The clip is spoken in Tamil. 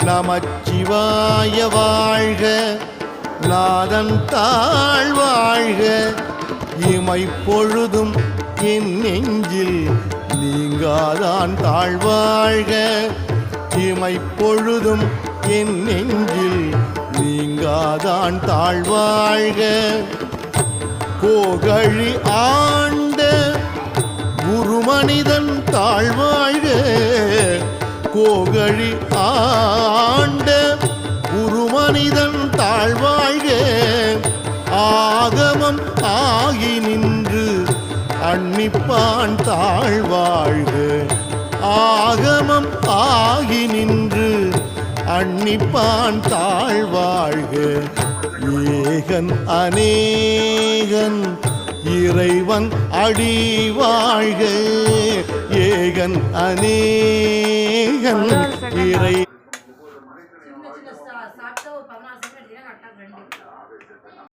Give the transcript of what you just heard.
நமச்சிவாய வாழ்க, நாதன் தாழ் வாழ்க, இமைப்பொழுதும் என் நெஞ்சில் நீங்காதான் தாழ்வாழ்க, இமைப்பொழுதும் என் நெஞ்சில் நீங்காதான் தாழ்வாழ்க. கோகழி ஆண்ட குருமனிதன் தாழ்வாழ்க, கோகழி ஆண்ட குருமனிதன் தாழ்வாழ்க, ஆகமம் ஆகி நின்று அன்னிப்பான் தாழ்வாழ்க, ஆகமம் ஆகி நின்று அன்னிப்பான் தாழ்வாழ்க. ஏகன் அநேகன் இறைவன் அடி வாழ்க, ஏகன் அநேகன் இறை